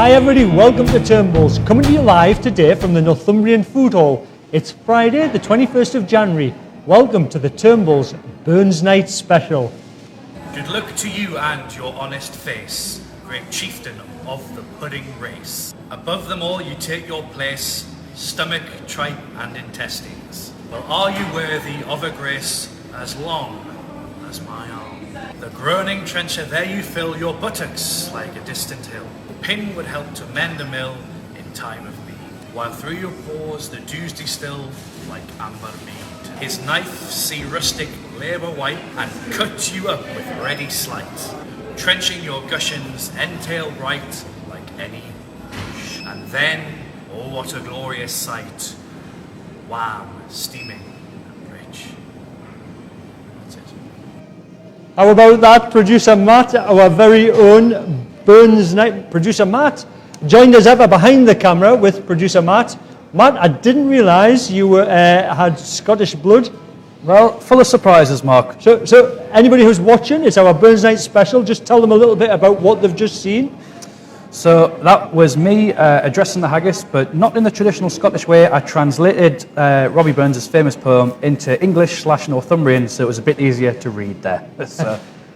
Hi everybody, welcome to Turnbull's, coming to you live today from the Northumbrian Food Hall. It's Friday the 21st of January. Welcome to the Turnbull's Burns Night Special. Good luck to you and your honest face, great chieftain of the pudding race. Above them all you take your place, stomach, tripe and intestines. Well, are you worthy of a grace as long as my arm? The groaning trencher there you fill your buttocks like a distant hill. Pin would help to mend a mill in time of need, while through your pores the dews distill like amber mead. His knife see rustic labour wipe and cut you up with ready slight, trenching your gushions entail right like any bush. And then, oh what a glorious sight, wham, steaming and rich. That's it. How about that, producer Matt, our very own Burns Night producer Matt, joined us ever behind the camera with producer Matt. Matt, I didn't realise you had Scottish blood. Well, full of surprises, Mark. So anybody who's watching, it's our Burns Night special. Just tell them a little bit about what they've just seen. So that was me addressing the haggis, but not in the traditional Scottish way. I translated Robbie Burns' famous poem into English/Northumbrian, so it was a bit easier to read there.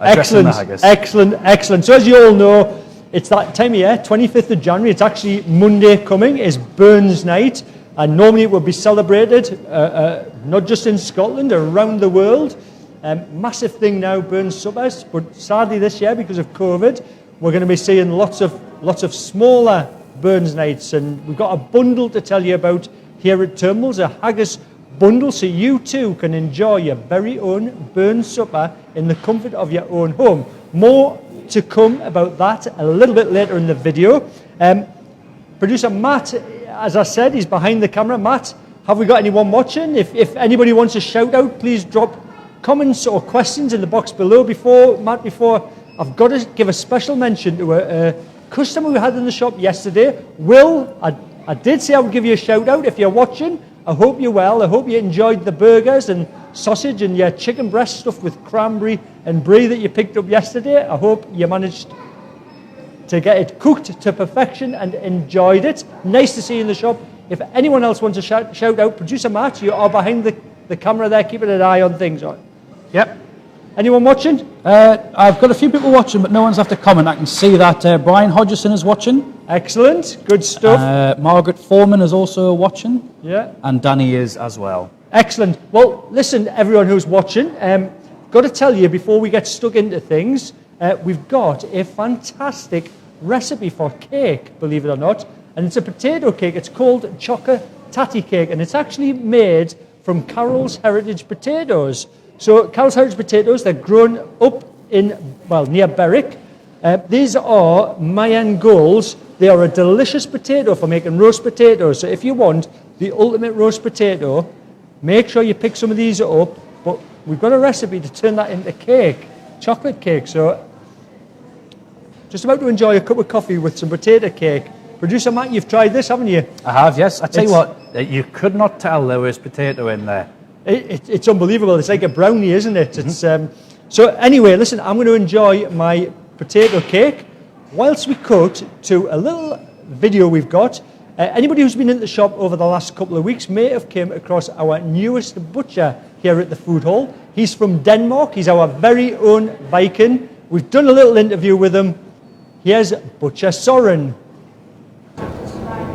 Addressing the haggis. Excellent. So as you all know, it's that time of year, 25th of January. It's actually Monday coming, is Burns Night. And normally it would be celebrated, not just in Scotland, around the world. Massive thing now, Burns suppers. But sadly this year, because of COVID, we're going to be seeing lots of smaller Burns Nights. And we've got a bundle to tell you about here at Turnbull's, a haggis bundle, so you too can enjoy your very own Burns supper in the comfort of your own home. More to come about that a little bit later in the video. Producer Matt, as I said, he's behind the camera. Matt, have we got anyone watching? If anybody wants a shout out, please drop comments or questions in the box below. Before I've got to give a special mention to a customer we had in the shop yesterday. Will, I did say I would give you a shout out. If you're watching, I hope you're well. I hope you enjoyed the burgers and sausage and your chicken breast stuffed with cranberry and brie that you picked up yesterday. I hope you managed to get it cooked to perfection and enjoyed it. Nice to see you in the shop. If anyone else wants a shout out, producer Matt, you are behind the camera there, keeping an eye on things. Yep. Anyone watching? I've got a few people watching, but no one's left a comment. I can see that Brian Hodgson is watching. Excellent, good stuff. Margaret Foreman is also watching. Yeah. And Danny is as well. Excellent. Well, listen, everyone who's watching, got to tell you before we get stuck into things, we've got a fantastic recipe for cake, believe it or not, and it's a potato cake. It's called Chocolate Tatty Cake, and it's actually made from Carol's Heritage potatoes. So Carol's Heritage potatoes, they're grown up near Berwick. These are Mayan Goals. They are a delicious potato for making roast potatoes. So if you want the ultimate roast potato, make sure you pick some of these up. But we've got a recipe to turn that into cake, chocolate cake. So just about to enjoy a cup of coffee with some potato cake. Producer Matt, you've tried this, haven't you? I have, yes. I tell you what, you could not tell there was potato in there. It's unbelievable. It's like a brownie, isn't it? Mm-hmm. So anyway, listen, I'm going to enjoy my potato cake whilst we cut to a little video we've got. Anybody who's been in the shop over the last couple of weeks may have came across our newest butcher here at the food hall. He's from Denmark. He's our very own Viking. We've done a little interview with him. Here's Butcher Soren.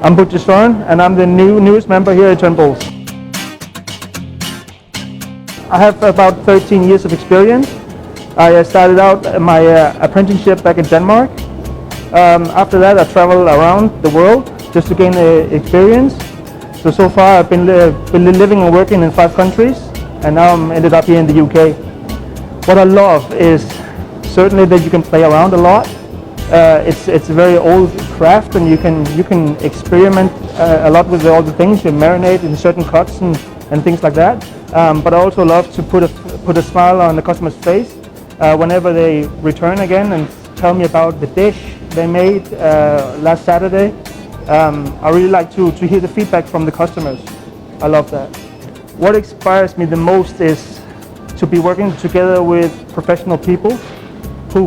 I'm Butcher Soren, and I'm the newest member here at Turnbull. I have about 13 years of experience. I started out my apprenticeship back in Denmark. After that, I traveled around the world just to gain the experience. So far, I've been living and working in 5 countries, and now I'm ended up here in the UK. What I love is certainly that you can play around a lot. It's a very old craft, and you can experiment a lot with all the things. You marinate in certain cuts and things like that. But I also love to put a smile on the customer's face whenever they return again and tell me about the dish they made last Saturday. I really like to hear the feedback from the customers. I love that. What inspires me the most is to be working together with professional people who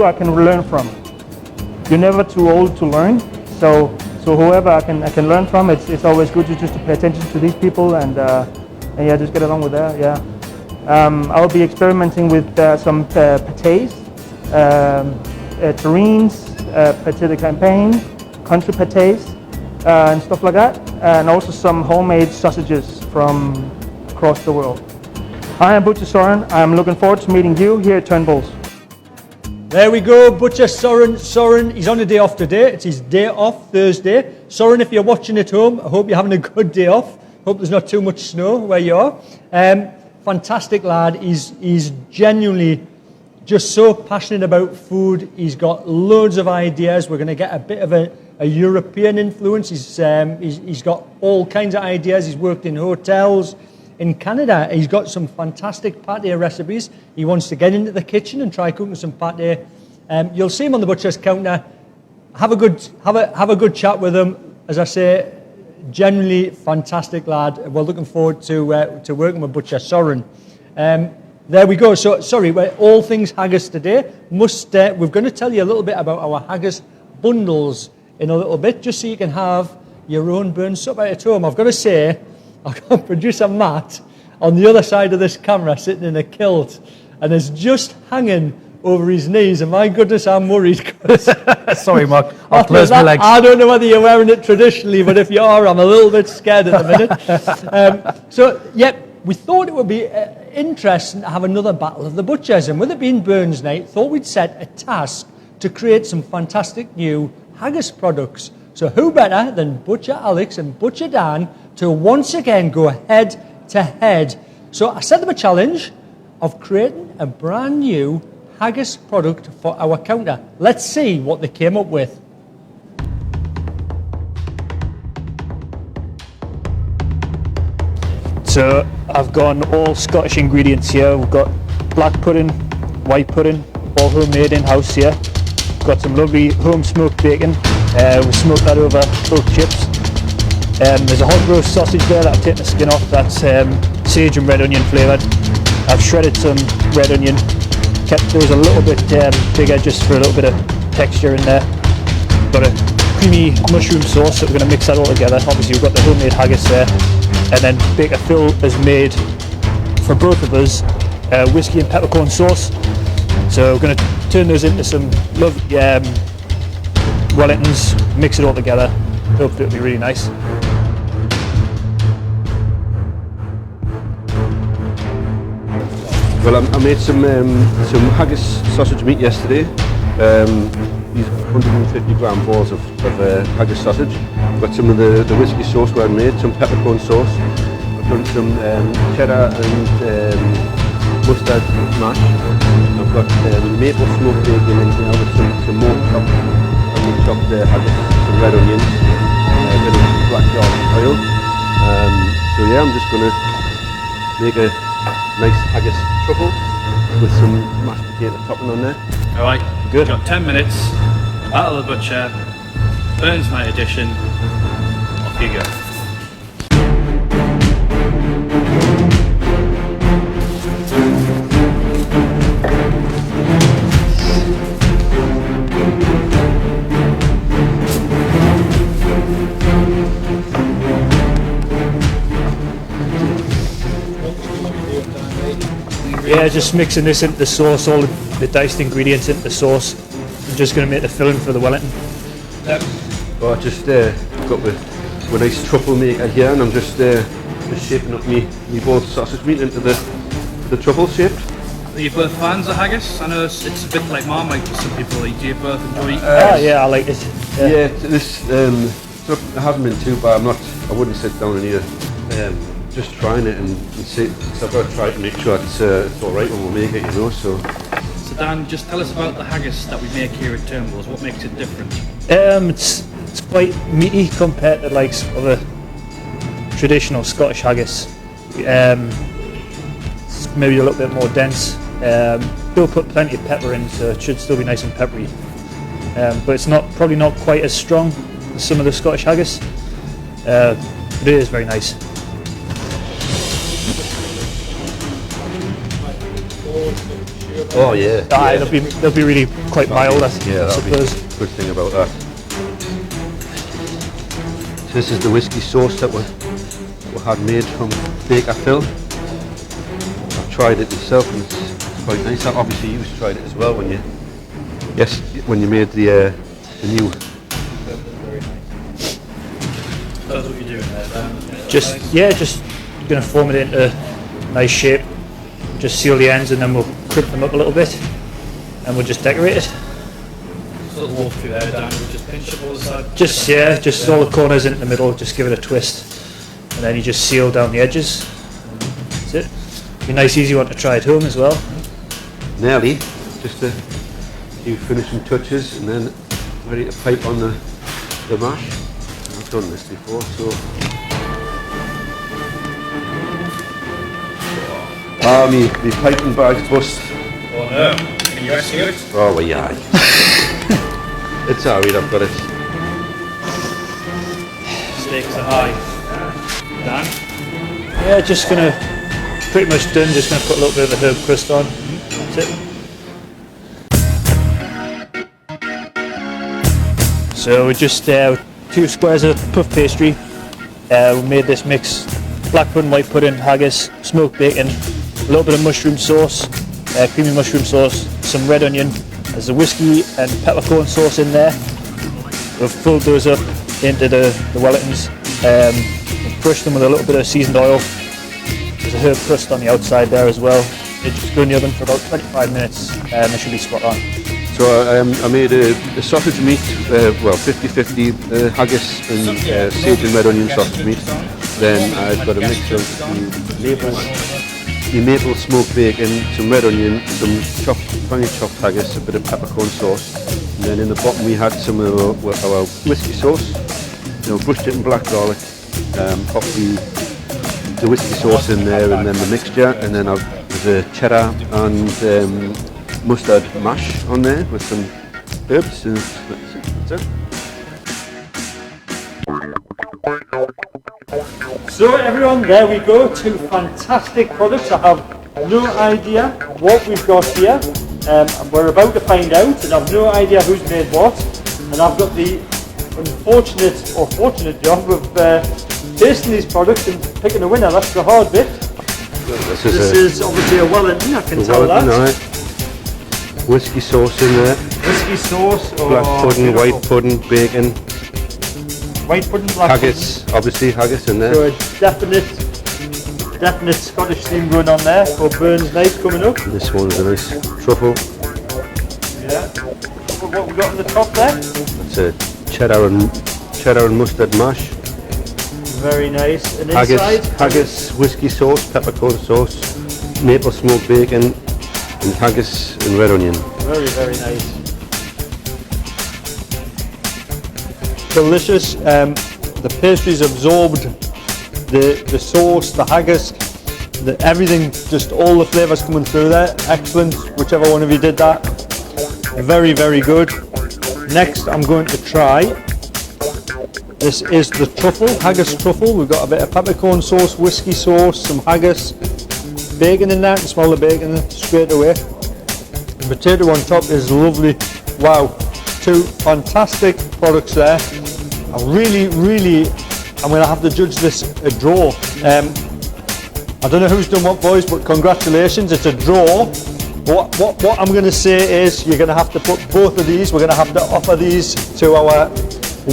I can learn from. you're never too old to learn. So whoever I can learn from, it's always good to just to pay attention to these people and yeah, just get along with that. Yeah, I'll be experimenting with some pâtés, terrines, pâté de campagne, country pâtés, and stuff like that, and also some homemade sausages from across the world. Hi, I'm Butcher Soren. I'm looking forward to meeting you here at Turnbull's. There we go, Butcher Soren. Soren, he's on a day off today. It's his day off, Thursday. Soren, if you're watching at home, I hope you're having a good day off. Hope there's not too much snow where you are. Fantastic lad. He's genuinely just so passionate about food. He's got loads of ideas. We're going to get a bit of a European influence. He's got all kinds of ideas. He's worked in hotels in Canada. He's got some fantastic pâté recipes. He wants to get into the kitchen and try cooking some pâté. You'll see him on the butcher's counter. Have a good chat with him. As I say, generally fantastic lad. We're looking forward to working with Butcher Soren. There we go. So sorry, we're all things haggis today. We're going to tell you a little bit about our haggis bundles in a little bit, just so you can have your own burnt supper at home. I've got to say, I've got producer Matt on the other side of this camera sitting in a kilt and is just hanging over his knees, and my goodness, I'm worried. Sorry, Mark. I'll close my legs. I don't know whether you're wearing it traditionally, but if you are, I'm a little bit scared at the minute. We thought it would be interesting to have another Battle of the Butchers, and with it being Burns Night, thought we'd set a task to create some fantastic new haggis products. So who better than Butcher Alex and Butcher Dan to once again go head to head. So I set them a challenge of creating a brand new haggis product for our counter. Let's see what they came up with. So I've gone all Scottish ingredients here. We've got black pudding, white pudding, all homemade in-house here. Got some lovely home smoked bacon. We smoked that over cooked chips. There's a hot roast sausage there that I've taken the skin off. That's sage and red onion flavoured. I've shredded some red onion. Kept those a little bit bigger just for a little bit of texture in there. Got a creamy mushroom sauce, so we're going to mix that all together. Obviously we've got the homemade haggis there. And then Baker Phil has made, for both of us, whiskey and peppercorn sauce. So we're going to turn those into some lovely Wellingtons, mix it all together. Hopefully it'll be really nice. Well, I made some haggis sausage meat yesterday. These 150 gram balls of haggis sausage. I've got some of the whiskey sauce where I made, some peppercorn sauce. I've done some cheddar and mustard mash. I've got maple smoked bacon in here with some more chopped, and we chopped haggis, some red onions, a bit of black garlic oil. So yeah, I'm just going to make a nice haggis truffle with some mashed potato topping on there. Alright, Good. Got 10 minutes. Battle of the Butcher, Burns Night edition. Off you go. Yeah, just mixing this into the sauce, all the diced ingredients into the sauce. I'm just going to make the filling for the Wellington. Well, I just got the nice truffle maker here, and I'm just shaping up me boiled sausage meat into the truffle shape. Are you both fans of haggis? I know it's a bit like Marmite for some people. Do you both enjoy eating Yeah, I like it. Yeah, this I haven't been too bad. I wouldn't sit down and eat just trying it and see. So I've got to try it and make sure it's all right when we make it, you know. So Dan, just tell us about the haggis that we make here at Turnbull's. What makes it different? It's quite meaty compared to like other traditional Scottish haggis. It's maybe a little bit more dense. We'll put plenty of pepper in, so it should still be nice and peppery. But it's probably not quite as strong as some of the Scottish haggis. But it is very nice. Oh yeah. Aye, they'll be really quite mild. I Yeah, that'll be a suppose. good thing about that. So this is the whiskey sauce that we had made from Baker Phil. I've tried it myself and it's quite nice. Obviously you've tried it as well when you made the new. That's what you're doing there, Dan. Just going to form it into a nice shape. Just seal the ends and then we'll crimp them up a little bit and we'll just decorate it. Sort of walk through there, Dan. We'll just pinch up all the sides. Just all the corners into the middle, just give it a twist. And then you just seal down the edges. That's it. Be a nice easy one to try at home as well. Nearly, just a few finishing touches and then ready to pipe on the mash. I've done this before, so. Me piping bag's bust. Oh no. Can you rescue it? Oh, well, yeah. It's alright, I've got it. Stakes are high. Dan? Yeah, just gonna pretty much done. Just gonna put a little bit of the herb crust on. That's it. So we just 2 squares of puff pastry. We made this mix: black pudding, white pudding, haggis, smoked bacon, a little bit of mushroom sauce, creamy mushroom sauce, some red onion. There's a whiskey and peppercorn sauce in there. We've filled those up into the Wellingtons. We've crushed them with a little bit of seasoned oil. There's a herb crust on the outside there as well. They just go in the oven for about 25 minutes and they should be spot on. So I made a sausage meat, 50-50 haggis and sage and red onion sausage meat. Then I've got a mix of the maple smoked bacon, some red onion, some finely chopped haggis, a bit of peppercorn sauce. And then in the bottom we had some of our whiskey sauce. Brushed it in black garlic, popped the whiskey sauce in there and then the mixture, and then there's a cheddar and mustard mash on there with some herbs. And that's it. So everyone, there we go, 2 fantastic products. I have no idea what we've got here. We're about to find out, and I've no idea who's made what. And I've got the unfortunate or fortunate job of tasting these products and picking a winner. That's the hard bit. This is obviously a Wellington, I can tell that. Right. Whiskey sauce in there. Whiskey sauce, Black pudding, white pudding, bacon. White pudding, black haggis, obviously haggis in there. So a definite Scottish theme going on there for Burns Night coming up. This one's a nice truffle. Yeah. What we got on the top there? It's a cheddar and mustard mash. Very nice. And inside? Haggis, whiskey sauce, peppercorn sauce, maple smoked bacon, and haggis and red onion. Very, very nice. Delicious. The pastries absorbed the sauce, the haggis, everything, just all the flavours coming through there. Excellent, whichever one of you did that. Very, very good. Next I'm going to try, this is the truffle, haggis truffle. We've got a bit of peppercorn sauce, whiskey sauce, some haggis, bacon in there. I can smell the bacon straight away. The potato on top is lovely. Wow, 2 fantastic products there. I'm going to have to judge this a draw. I don't know who's done what, boys, but congratulations, it's a draw. What I'm going to say is you're going to have to put both of these, we're going to have to offer these to our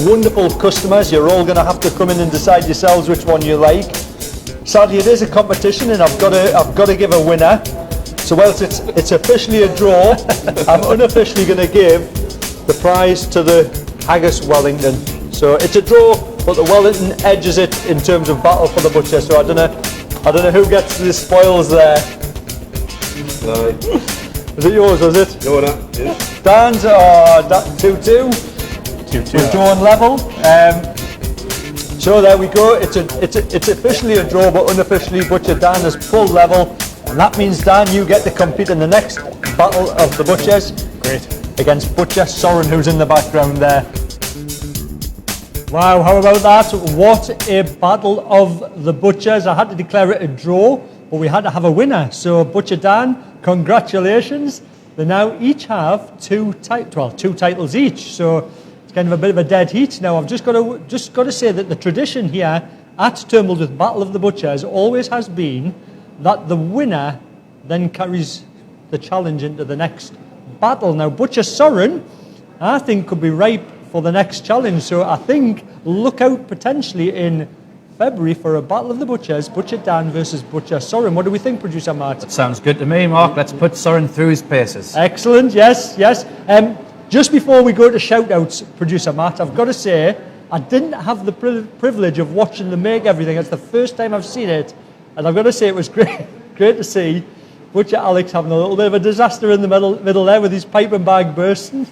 wonderful customers. You're all going to have to come in and decide yourselves which one you like. Sadly, it is a competition and I've got to give a winner. So whilst it's officially a draw, I'm unofficially going to give the prize to the Haggis Wellington. So it's a draw, but the Wellington edges it in terms of battle for the butcher. So I don't know who gets the spoils there. Is it yours, was it? No, that, yeah. Dan's 2-2. 2-2. We're drawing level. So there we go. It's officially a draw, but unofficially Butcher Dan has pulled level, and that means Dan, you get to compete in the next battle of the butchers. Great. Against Butcher Soren, who's in the background there. Wow, how about that? What a battle of the butchers. I had to declare it a draw, but we had to have a winner. So Butcher Dan, congratulations. They now each have two titles each. So it's kind of a bit of a dead heat. Now I've just got to say that the tradition here at Turnbull with Battle of the Butchers always has been that the winner then carries the challenge into the next battle. Now Butcher Soren, I think, could be ripe for the next challenge. So I think look out potentially in February for a Battle of the Butchers, Butcher Dan versus Butcher Soren. What do we think, producer Matt? That sounds good to me, Mark. Let's put Soren through his paces. Excellent, yes. Just before we go to shout-outs, producer Matt, I've got to say, I didn't have the privilege of watching them make everything. It's the first time I've seen it, and I've got to say it was great to see Butcher Alex having a little bit of a disaster in the middle there with his pipe and bag bursting.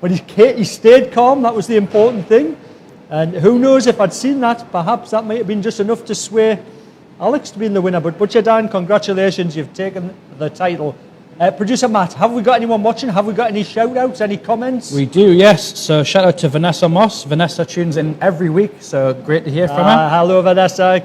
But he stayed calm, that was the important thing. And who knows, if I'd seen that, perhaps that might have been just enough to sway Alex to being the winner. But Butcher Dan, congratulations, you've taken the title. Producer Matt, have we got anyone watching? Have we got any shout-outs, any comments? We do, yes. So shout out to Vanessa Moss. Vanessa tunes in every week, so great to hear from her. Hello, Vanessa.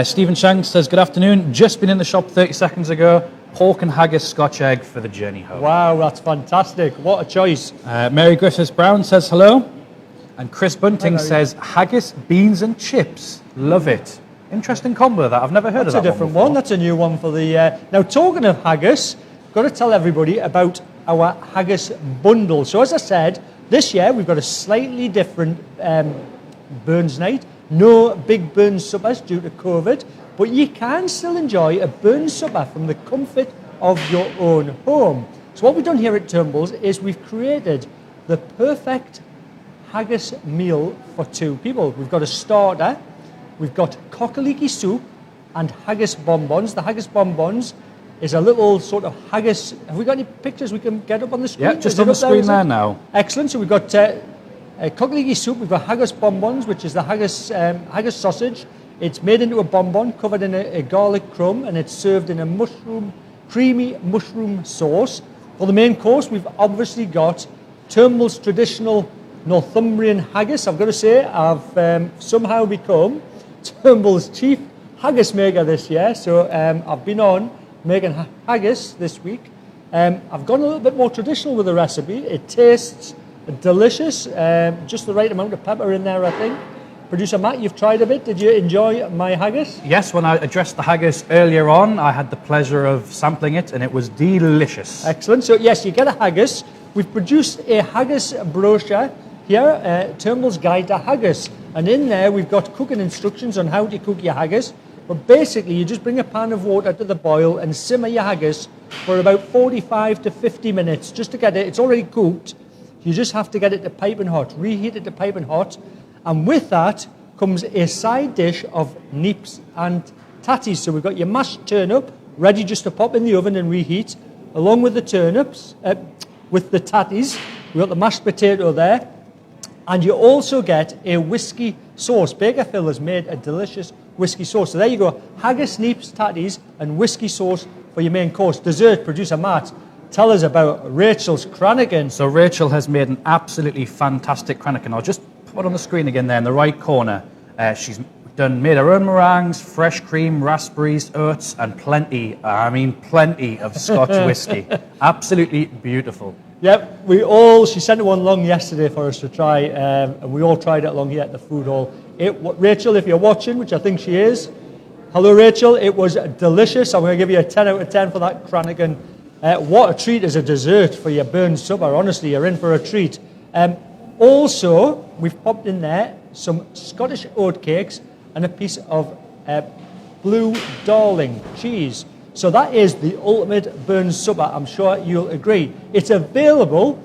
Stephen Shanks says, good afternoon. Just been in the shop 30 seconds ago. Pork and haggis Scotch egg for the journey home. Wow, that's fantastic. What a choice. Mary Griffiths-Brown says hello. And Chris Bunting says, haggis, beans and chips. Love it. Interesting combo that. I've never heard of that. That's a different one. That's a new one for the... Now, talking of haggis, got to tell everybody about our haggis bundle. So, as I said, this year we've got a slightly different Burns night. No big Burns suppers due to COVID, but you can still enjoy a Burns supper from the comfort of your own home. So what we've done here at Turnbull's is we've created the perfect haggis meal for two people. We've got a starter, we've got cockaliki soup and haggis bonbons. The haggis bonbons is a little sort of haggis. Have we got any pictures we can get up on the screen? Yeah, just on the screen there now. Excellent. So we've got cockaliki soup, we've got haggis bonbons, which is the haggis sausage. It's made into a bonbon covered in a garlic crumb, and it's served in a creamy mushroom sauce. For the main course, we've obviously got Turnbull's traditional Northumbrian haggis. I've got to say, I've somehow become Turnbull's chief haggis maker this year. So I've been on making haggis this week. I've gone a little bit more traditional with the recipe. It tastes delicious, just the right amount of pepper in there, I think. Producer Matt, you've tried a bit. Did you enjoy my haggis? Yes, when I addressed the haggis earlier on, I had the pleasure of sampling it, and it was delicious. Excellent. So yes, you get a haggis. We've produced a haggis brochure here, Turnbull's Guide to Haggis. And in there, we've got cooking instructions on how to cook your haggis. But basically, you just bring a pan of water to the boil and simmer your haggis for about 45 to 50 minutes just to get it. It's already cooked. You just have to get it to piping hot, reheat it to piping hot. And with that comes a side dish of neeps and tatties. So we've got your mashed turnip ready just to pop in the oven and reheat, along with the turnips, with the tatties. We've got the mashed potato there. And you also get a whiskey sauce. Baker Phil has made a delicious whiskey sauce. So there you go, haggis, neeps, tatties, and whiskey sauce for your main course. Dessert, producer Matt, tell us about Rachel's Crannigan. So Rachel has made an absolutely fantastic Crannigan. I'll just put it on the screen again there in the right corner. She's made her own meringues, fresh cream, raspberries, oats, and plenty of Scotch whiskey. Absolutely beautiful. Yep, she sent one along yesterday for us to try, and we all tried it along here at the food hall. Rachel, if you're watching, which I think she is, hello Rachel, it was delicious. I'm going to give you a 10 out of 10 for that Crannigan. What a treat as a dessert for your Burns supper. Honestly, you're in for a treat. Also, we've popped in there some Scottish oat cakes and a piece of blue darling cheese. So that is the ultimate Burns supper. I'm sure you'll agree. It's available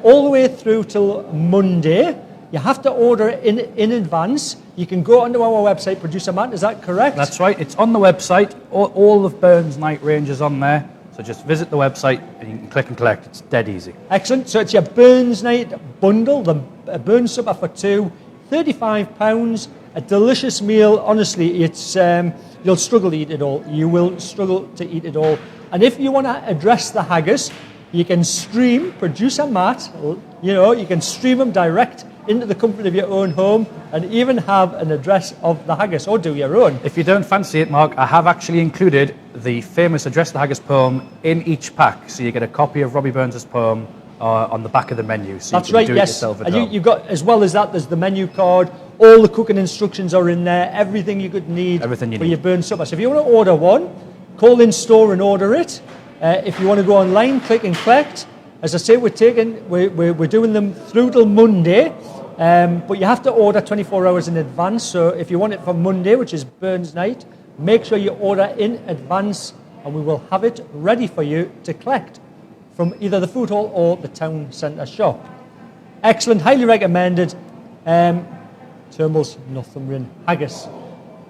all the way through till Monday. You have to order it in advance. You can go onto our website, Producer Matt, is that correct? That's right. It's on the website. All of Burns night range is on there. So just visit the website and you can click and collect. It's dead easy. Excellent. So it's your Burns night bundle, the Burns supper for two, £35, a delicious meal. Honestly, it's you'll struggle to eat it all. You will struggle to eat it all. And if you want to address the haggis, You can stream Producer Matt, you know, you can stream them direct into the comfort of your own home and even have an address of the haggis, or do your own. If you don't fancy it, Mark, I have actually included the famous Address the Haggis poem in each pack, so you get a copy of Robbie Burns' poem on the back of the menu, so That's you can right, do it yes. yourself at And home. you've got, as well as that, there's the menu card, all the cooking instructions are in there, everything you could need Everything you for need. your Burns supper. So if you want to order one, call in store and order it. If you want to go online, click and collect. As I say, we're doing them through till Monday, but you have to order 24 hours in advance. So if you want it for Monday, which is Burns night, make sure you order in advance and we will have it ready for you to collect from either the food hall or the town centre shop. Excellent, highly recommended. Turnbull's Northumbrian haggis.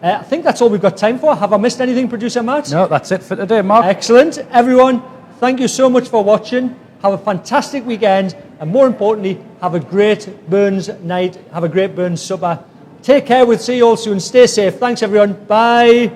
I think that's all we've got time for. Have I missed anything, Producer Matt? No, that's it for today, Mark. Excellent. Everyone, thank you so much for watching. Have a fantastic weekend, and more importantly, have a great Burns night. Have a great Burns supper. Take care. We'll see you all soon. Stay safe. Thanks, everyone. Bye.